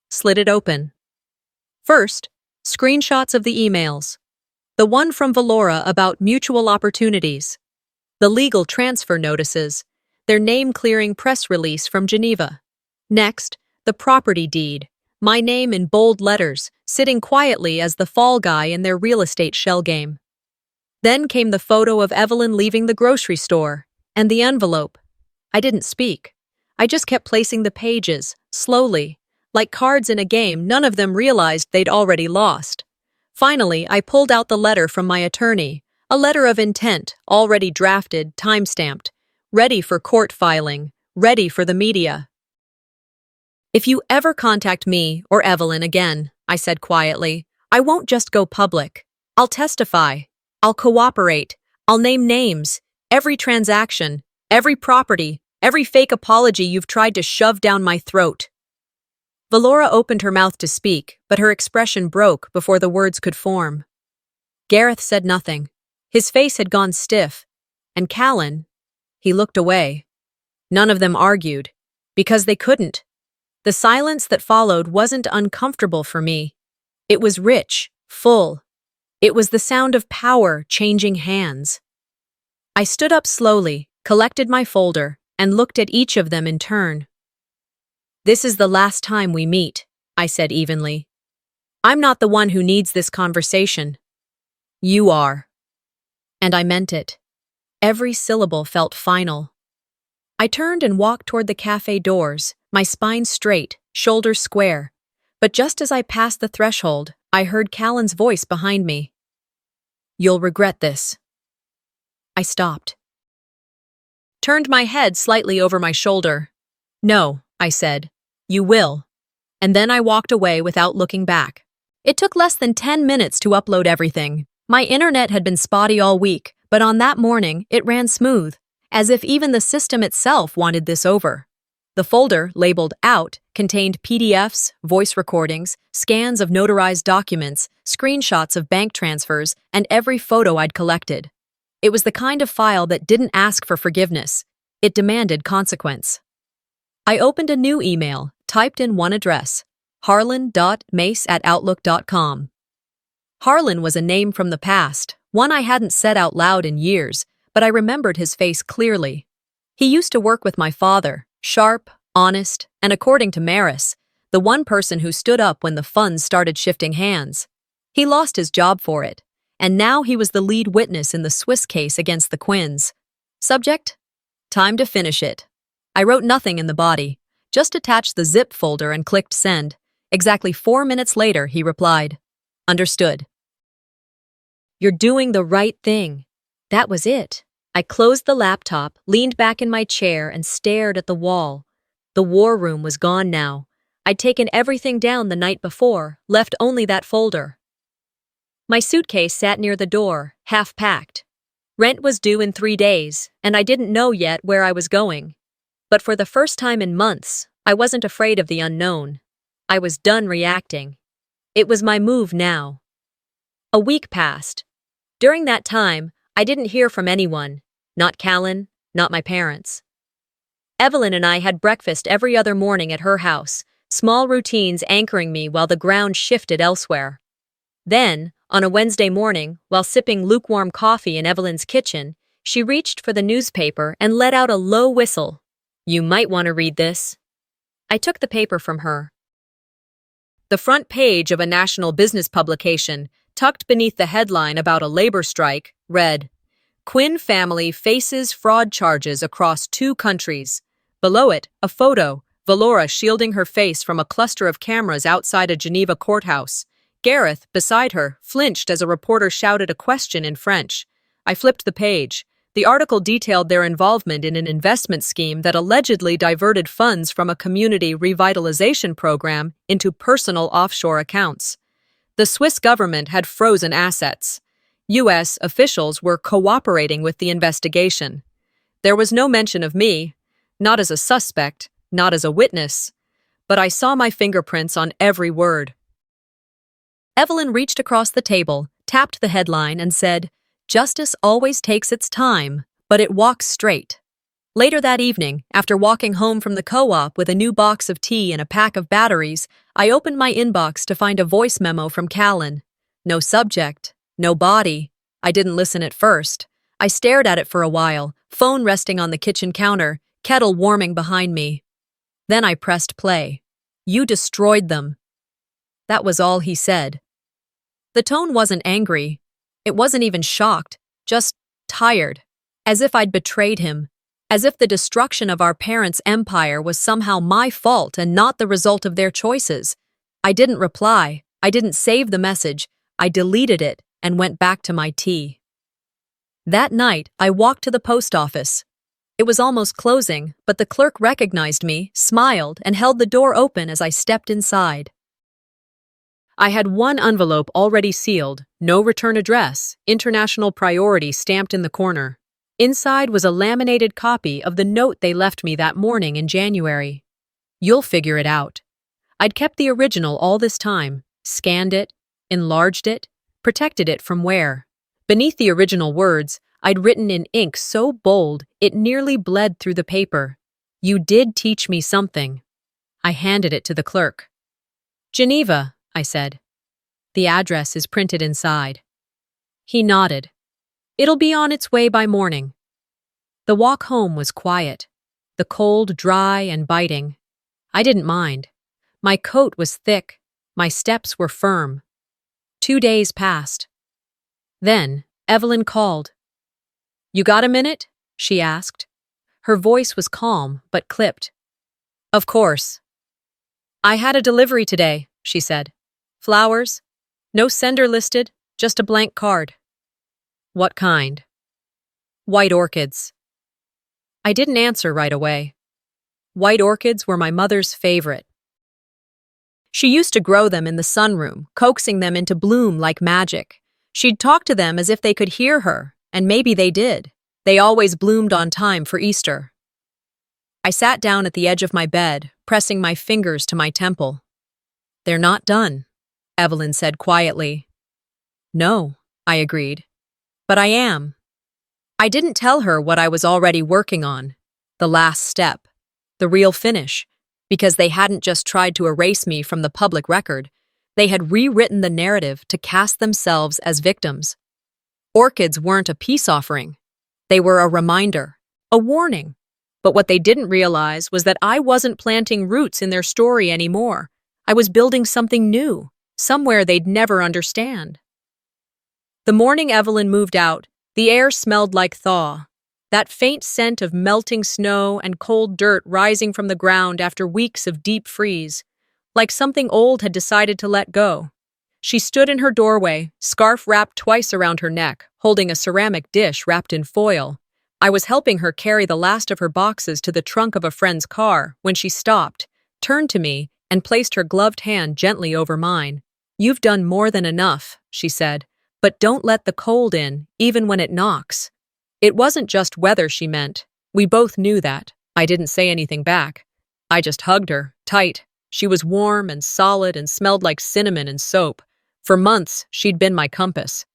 slid it open. First, screenshots of the emails. The one from Valora about mutual opportunities. The legal transfer notices. Their name-clearing press release from Geneva. Next, the property deed, my name in bold letters, sitting quietly as the fall guy in their real estate shell game. Then came the photo of Evelyn leaving the grocery store, and the envelope. I didn't speak. I just kept placing the pages, slowly. Like cards in a game, none of them realized they'd already lost. Finally, I pulled out the letter from my attorney, a letter of intent, already drafted, time-stamped. Ready for court filing, ready for the media. "If you ever contact me or Evelyn again," I said quietly, "I won't just go public. I'll testify. I'll cooperate. I'll name names. Every transaction, every property, every fake apology you've tried to shove down my throat." Valora opened her mouth to speak, but her expression broke before the words could form. Gareth said nothing. His face had gone stiff, and Callan, he looked away. None of them argued, because they couldn't. The silence that followed wasn't uncomfortable for me. It was rich, full. It was the sound of power changing hands. I stood up slowly, collected my folder, and looked at each of them in turn. "This is the last time we meet," I said evenly. "I'm not the one who needs this conversation. You are." And I meant it. Every syllable felt final. I turned and walked toward the cafe doors, my spine straight, shoulders square. But just as I passed the threshold, I heard Callan's voice behind me. "You'll regret this." I stopped. Turned my head slightly over my shoulder. "No," I said. "You will." And then I walked away without looking back. It took less than 10 minutes to upload everything. My internet had been spotty all week, but on that morning, it ran smooth, as if even the system itself wanted this over. The folder, labeled Out, contained PDFs, voice recordings, scans of notarized documents, screenshots of bank transfers, and every photo I'd collected. It was the kind of file that didn't ask for forgiveness. It demanded consequence. I opened a new email, typed in one address, harlan.mace@outlook.com. Harlan was a name from the past, one I hadn't said out loud in years, but I remembered his face clearly. He used to work with my father, sharp, honest, and according to Maris, the one person who stood up when the funds started shifting hands. He lost his job for it, and now he was the lead witness in the Swiss case against the Quins. Subject? Time to finish it. I wrote nothing in the body, just attached the zip folder and clicked send. Exactly 4 minutes later, he replied, "Understood." "You're doing the right thing." That was it. I closed the laptop, leaned back in my chair, and stared at the wall. The war room was gone now. I'd taken everything down the night before, left only that folder. My suitcase sat near the door, half packed. Rent was due in 3 days, and I didn't know yet where I was going. But for the first time in months, I wasn't afraid of the unknown. I was done reacting. It was my move now. A week passed. During that time, I didn't hear from anyone. Not Callan, not my parents. Evelyn and I had breakfast every other morning at her house, small routines anchoring me while the ground shifted elsewhere. Then, on a Wednesday morning, while sipping lukewarm coffee in Evelyn's kitchen, she reached for the newspaper and let out a low whistle. "You might want to read this." I took the paper from her. The front page of a national business publication, tucked beneath the headline about a labor strike, read, "Quinn family faces fraud charges across 2 countries. Below it, a photo, Valora shielding her face from a cluster of cameras outside a Geneva courthouse. Gareth, beside her, flinched as a reporter shouted a question in French. I flipped the page. The article detailed their involvement in an investment scheme that allegedly diverted funds from a community revitalization program into personal offshore accounts. The Swiss government had frozen assets. U.S. officials were cooperating with the investigation. There was no mention of me, not as a suspect, not as a witness, but I saw my fingerprints on every word. Evelyn reached across the table, tapped the headline, and said, "Justice always takes its time, but it walks straight." Later that evening, after walking home from the co-op with a new box of tea and a pack of batteries, I opened my inbox to find a voice memo from Callan. No subject, no body. I didn't listen at first. I stared at it for a while, phone resting on the kitchen counter, kettle warming behind me. Then I pressed play. "You destroyed them." That was all he said. The tone wasn't angry. It wasn't even shocked, just tired, as if I'd betrayed him, as if the destruction of our parents' empire was somehow my fault and not the result of their choices. I didn't reply. I didn't save the message. I deleted it and went back to my tea. That night, I walked to the post office. It was almost closing, but the clerk recognized me, smiled, and held the door open as I stepped inside. I had one envelope already sealed, no return address, international priority stamped in the corner. Inside was a laminated copy of the note they left me that morning in January. "You'll figure it out." I'd kept the original all this time, scanned it, enlarged it, protected it from wear. Beneath the original words, I'd written in ink so bold it nearly bled through the paper. "You did teach me something." I handed it to the clerk. "Geneva," I said. "The address is printed inside." He nodded. "It'll be on its way by morning." The walk home was quiet. The cold dry and biting. I didn't mind. My coat was thick. My steps were firm. 2 days passed. Then Evelyn called. "You got a minute?" she asked. Her voice was calm but clipped. "Of course." "I had a delivery today," she said. "Flowers. No sender listed, just a blank card." "What kind?" "White orchids." I didn't answer right away. White orchids were my mother's favorite. She used to grow them in the sunroom, coaxing them into bloom like magic. She'd talk to them as if they could hear her, and maybe they did. They always bloomed on time for Easter. I sat down at the edge of my bed, pressing my fingers to my temple. "They're not done," Evelyn said quietly. "No," I agreed. "But I am." I didn't tell her what I was already working on, the last step. the real finish, because they hadn't just tried to erase me from the public record, they had rewritten the narrative to cast themselves as victims. Orchids weren't a peace offering. They were a reminder, a warning. But what they didn't realize was that I wasn't planting roots in their story anymore. I was building something new, somewhere they'd never understand. The morning Evelyn moved out, the air smelled like thaw. That faint scent of melting snow and cold dirt rising from the ground after weeks of deep freeze, like something old had decided to let go. She stood in her doorway, scarf wrapped twice around her neck, holding a ceramic dish wrapped in foil. I was helping her carry the last of her boxes to the trunk of a friend's car when she stopped, turned to me, and placed her gloved hand gently over mine. "You've done more than enough," she said, "but don't let the cold in, even when it knocks." It wasn't just weather she meant. We both knew that. I didn't say anything back. I just hugged her, tight. She was warm and solid and smelled like cinnamon and soap. For months, she'd been my compass.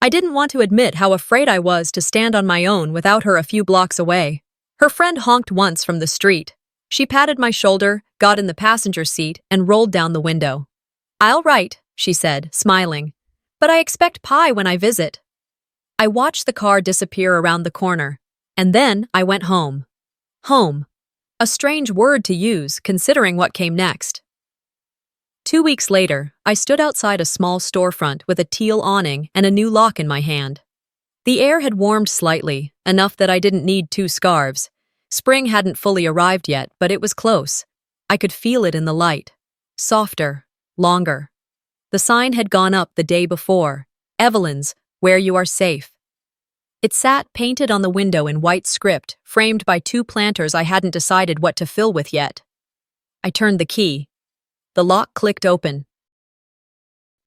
I didn't want to admit how afraid I was to stand on my own without her a few blocks away. Her friend honked once from the street. She patted my shoulder, got in the passenger seat, and rolled down the window. "I'll write," she said, smiling. "But I expect pie when I visit." I watched the car disappear around the corner, and then I went home. Home. A strange word to use, considering what came next. 2 weeks later, I stood outside a small storefront with a teal awning and a new lock in my hand. The air had warmed slightly, enough that I didn't need 2 scarves. Spring hadn't fully arrived yet, but it was close. I could feel it in the light. Softer, longer. The sign had gone up the day before. Evelyn's, "Where you are safe." It sat painted on the window in white script, framed by 2 planters I hadn't decided what to fill with yet. I turned the key. The lock clicked open.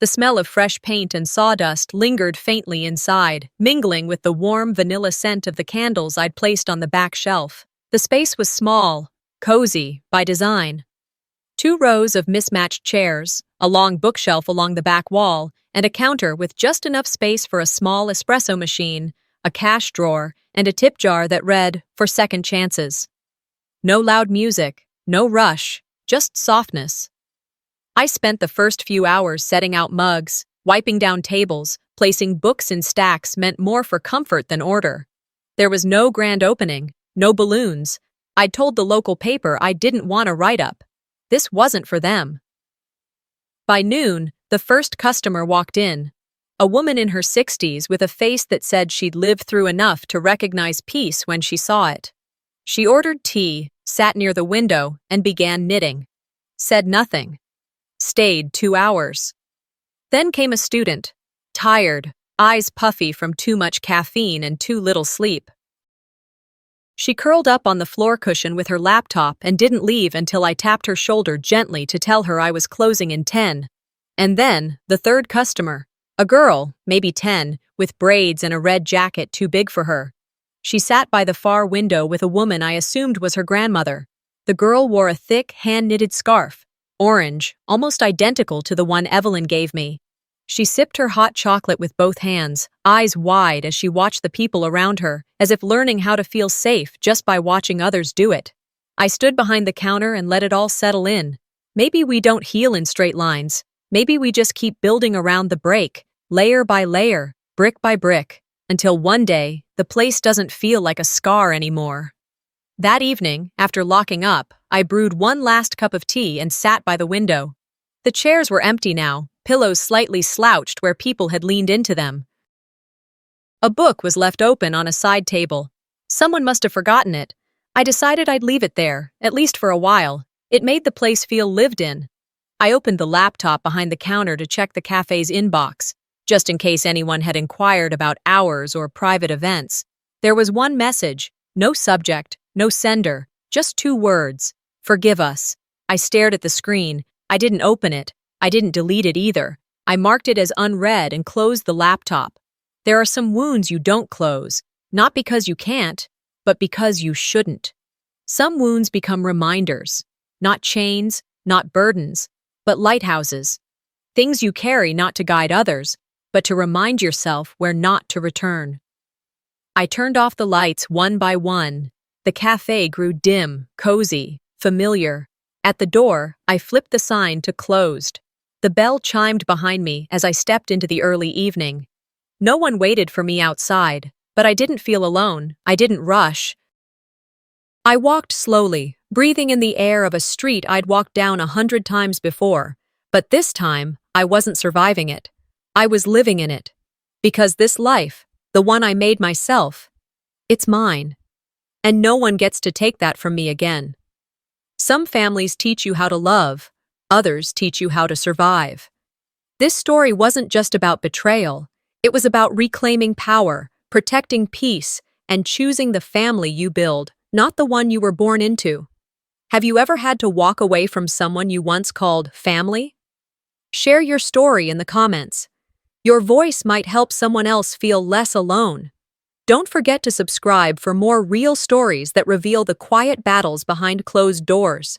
The smell of fresh paint and sawdust lingered faintly inside, mingling with the warm vanilla scent of the candles I'd placed on the back shelf. The space was small, cozy, by design. 2 rows of mismatched chairs, a long bookshelf along the back wall, and a counter with just enough space for a small espresso machine, a cash drawer, and a tip jar that read, "For second chances." No loud music, no rush, just softness. I spent the first few hours setting out mugs, wiping down tables, placing books in stacks meant more for comfort than order. There was no grand opening, no balloons. I'd told the local paper I didn't want a write-up. This wasn't for them. By noon, the first customer walked in. A woman in her 60s with a face that said she'd lived through enough to recognize peace when she saw it. She ordered tea, sat near the window, and began knitting. Said nothing. Stayed 2 hours. Then came a student, tired, eyes puffy from too much caffeine and too little sleep. She curled up on the floor cushion with her laptop and didn't leave until I tapped her shoulder gently to tell her I was closing in 10. And then, the third customer, a girl, maybe 10, with braids and a red jacket too big for her. She sat by the far window with a woman I assumed was her grandmother. The girl wore a thick, hand-knitted scarf, orange, almost identical to the one Evelyn gave me. She sipped her hot chocolate with both hands, eyes wide as she watched the people around her, as if learning how to feel safe just by watching others do it. I stood behind the counter and let it all settle in. Maybe we don't heal in straight lines. Maybe we just keep building around the break, layer by layer, brick by brick, until one day, the place doesn't feel like a scar anymore. That evening, after locking up, I brewed one last cup of tea and sat by the window. The chairs were empty now, pillows slightly slouched where people had leaned into them. A book was left open on a side table. Someone must have forgotten it. I decided I'd leave it there, at least for a while. It made the place feel lived in. I opened the laptop behind the counter to check the cafe's inbox, just in case anyone had inquired about hours or private events. There was one message, no subject, no sender, just 2 words, "Forgive us." I stared at the screen. I didn't open it. I didn't delete it either. I marked it as unread and closed the laptop. There are some wounds you don't close, not because you can't, but because you shouldn't. Some wounds become reminders, not chains, not burdens, but lighthouses. Things you carry not to guide others, but to remind yourself where not to return. I turned off the lights one by one. The cafe grew dim, cozy, familiar. At the door, I flipped the sign to closed. The bell chimed behind me as I stepped into the early evening. No one waited for me outside, but I didn't feel alone. I didn't rush. I walked slowly, breathing in the air of a street I'd walked down 100 times before. But this time, I wasn't surviving it. I was living in it. Because this life, the one I made myself, it's mine. And no one gets to take that from me again. Some families teach you how to love, others teach you how to survive. This story wasn't just about betrayal, it was about reclaiming power, protecting peace, and choosing the family you build, not the one you were born into. Have you ever had to walk away from someone you once called family? Share your story in the comments. Your voice might help someone else feel less alone. Don't forget to subscribe for more real stories that reveal the quiet battles behind closed doors.